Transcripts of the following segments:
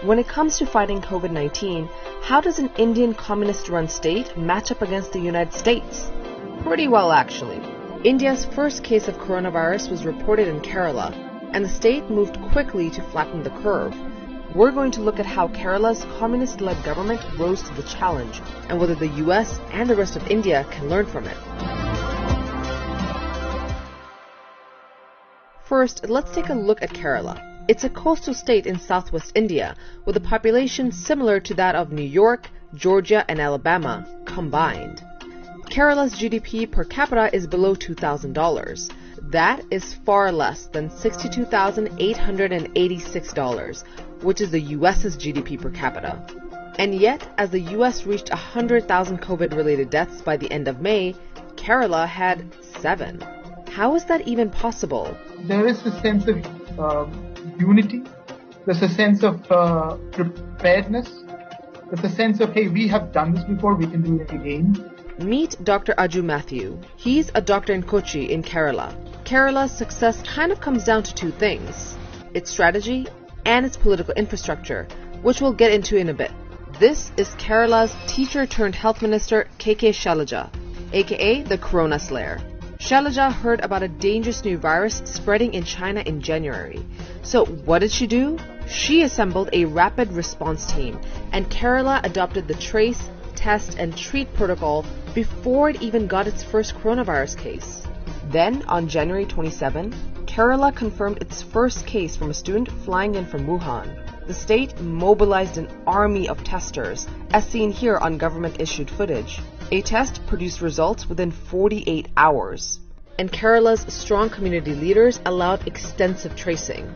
When it comes to fighting COVID-19, how does an Indian communist-run state match up against the United States? Pretty well, actually. India's first case of coronavirus was reported in Kerala, and the state moved quickly to flatten the curve. We're going to look at how Kerala's communist-led government rose to the challenge, and whether the US and the rest of India can learn from it. First, let's take a look at Kerala. It's a coastal state in southwest India, with a population similar to that of New York, Georgia, and Alabama combined. Kerala's GDP per capita is below $2,000. That is far less than $62,886, which is the US's GDP per capita. And yet, as the US reached 100,000 COVID-related deaths by the end of May, Kerala had 7. How is that even possible? There is a sense of unity. There's a sense of preparedness. There's a sense of, hey, we have done this before, we can do it again. Meet Dr. Aju Matthew. He's a doctor in Kochi in Kerala. Kerala's success kind of comes down to two things: its strategy and its political infrastructure, which we'll get into in a bit. This is Kerala's teacher-turned-health minister, KK Shailaja, aka the Corona Slayer. Shailaja heard about a dangerous new virus spreading in China in January. So what did she do? She assembled a rapid response team, and Kerala adopted the trace, test, and treat protocol before it even got its first coronavirus case. Then, on January 27, Kerala confirmed its first case from a student flying in from Wuhan. The state mobilized an army of testers, as seen here on government-issued footage. A test produced results within 48 hours. And Kerala's strong community leaders allowed extensive tracing.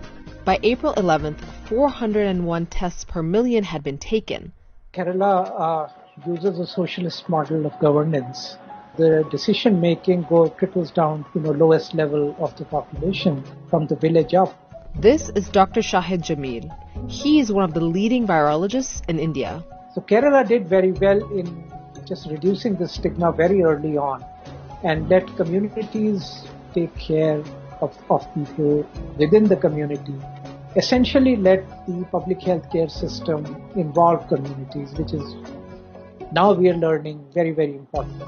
By April 11th, 401 tests per million had been taken. Kerala uses a socialist model of governance. The decision-making trickles down to the lowest level of the population, from the village up. This is Dr. Shahid Jamil. He is one of the leading virologists in India. So Kerala did very well in just reducing the stigma very early on and let communities take care of people within the community. Essentially let the public health care system involve communities, which is now we are learning very, very important.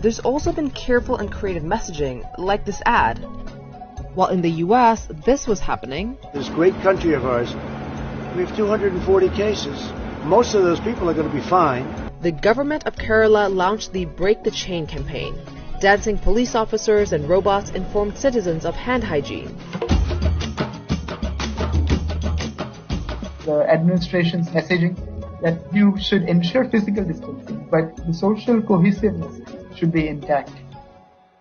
There's also been careful and creative messaging, like this ad. While in the US, this was happening. This great country of ours, we have 240 cases. Most of those people are going to be fine. The government of Kerala launched the Break the Chain campaign. Dancing police officers and robots informed citizens of hand hygiene. The administration's messaging that you should ensure physical distancing, but the social cohesiveness should be intact.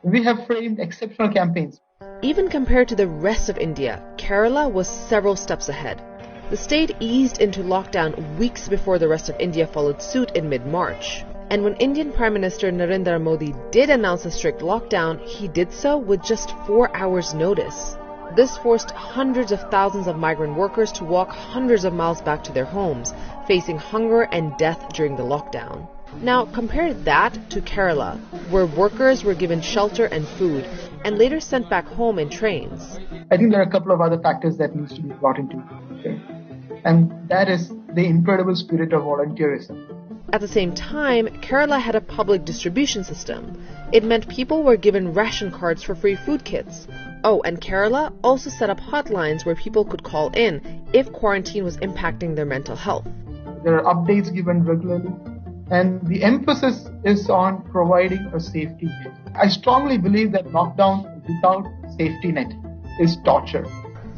We have framed exceptional campaigns. Even compared to the rest of India, Kerala was several steps ahead. The state eased into lockdown weeks before the rest of India followed suit in mid-March. And when Indian Prime Minister Narendra Modi did announce a strict lockdown, he did so with just 4 hours' notice. This forced hundreds of thousands of migrant workers to walk hundreds of miles back to their homes, facing hunger and death during the lockdown. Now, compare that to Kerala, where workers were given shelter and food, and later sent back home in trains. I think there are a couple of other factors that needs to be brought into play, and that is the incredible spirit of volunteerism. At the same time, Kerala had a public distribution system. It meant people were given ration cards for free food kits. Oh, and Kerala also set up hotlines where people could call in if quarantine was impacting their mental health. There are updates given regularly, and the emphasis is on providing a safety net. I strongly believe that lockdown without safety net is torture.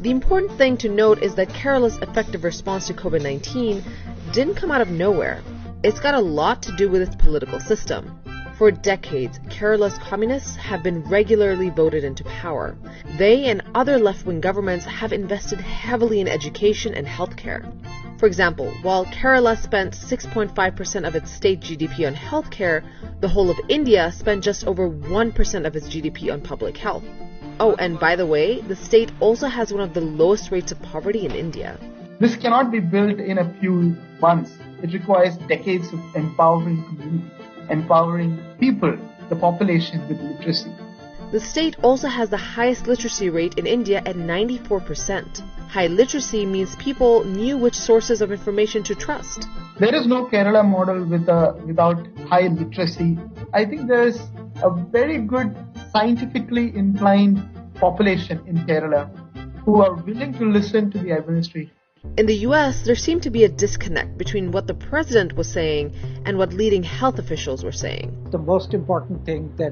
The important thing to note is that Kerala's effective response to COVID-19 didn't come out of nowhere. It's got a lot to do with its political system. For decades, Kerala's communists have been regularly voted into power. They and other left-wing governments have invested heavily in education and healthcare. For example, while Kerala spent 6.5% of its state GDP on healthcare, the whole of India spent just over 1% of its GDP on public health. Oh, and by the way, the state also has one of the lowest rates of poverty in India. This cannot be built in a few months. It requires decades of empowering communities, empowering people, the population with literacy. The state also has the highest literacy rate in India at 94%. High literacy means people knew which sources of information to trust. There is no Kerala model without high literacy. I think there is a very good scientifically inclined population in Kerala who are willing to listen to the administration. In the US, there seemed to be a disconnect between what the president was saying and what leading health officials were saying. The most important thing that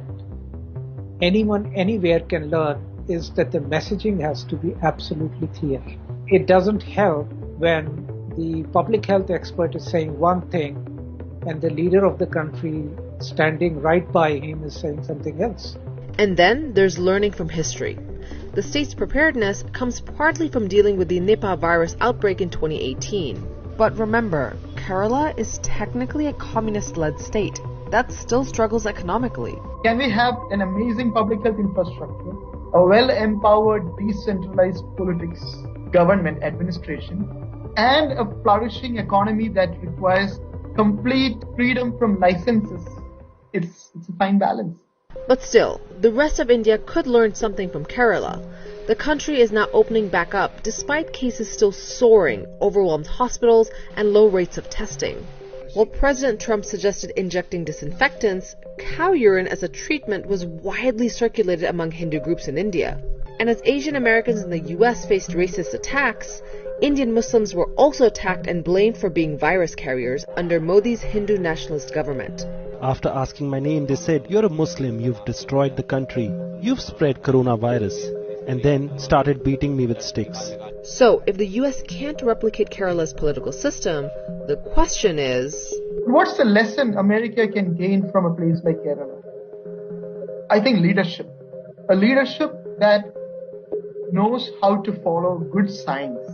anyone anywhere can learn is that the messaging has to be absolutely clear. It doesn't help when the public health expert is saying one thing and the leader of the country standing right by him is saying something else. And then there's learning from history. The state's preparedness comes partly from dealing with the Nipah virus outbreak in 2018. But remember, Kerala is technically a communist-led state that still struggles economically. Can we have an amazing public health infrastructure, a well-empowered, decentralized politics, government, administration, and a flourishing economy that requires complete freedom from licenses? It's a fine balance. But still, the rest of India could learn something from Kerala. The country is now opening back up despite cases still soaring, overwhelmed hospitals, and low rates of testing. While President Trump suggested injecting disinfectants, cow urine as a treatment was widely circulated among Hindu groups in India. And as Asian Americans in the US faced racist attacks, Indian Muslims were also attacked and blamed for being virus carriers under Modi's Hindu nationalist government. After asking my name, they said, "You're a Muslim, you've destroyed the country, you've spread coronavirus," and then started beating me with sticks. So, if the US can't replicate Kerala's political system, the question is, what's the lesson America can gain from a place like Kerala? I think leadership. A leadership that knows how to follow good science.